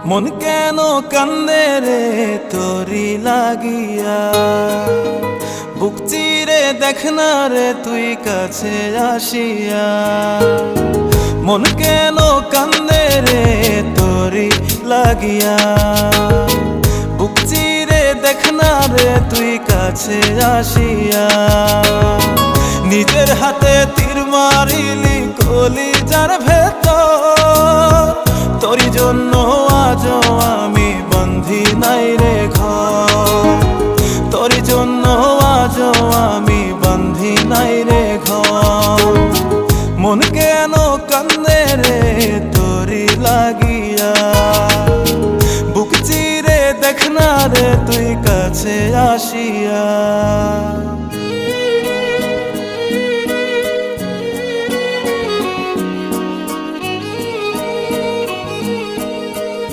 মন কেন কান্দে রে তোরি লাগিয়া, বুক চিরে দেখ না রে তুই কাছে আসিয়া। মন কেন কান্দে রে তোরি লাগিয়া, বুক চিরে দেখ না রে তুই কাছে আসিয়া। নিজের হাতে তীর মারিলি কলিজার ভেতর, তোরি জন্য আজও আমি বন্ধি নাই রে ঘর, তোরি জন্য আজও আমি বন্ধি নাই রে ঘর। মন কেন কান্দে রে তোরি লাগিয়া, বুক চিরে দেখ না রে তুই কাছে আসিয়া।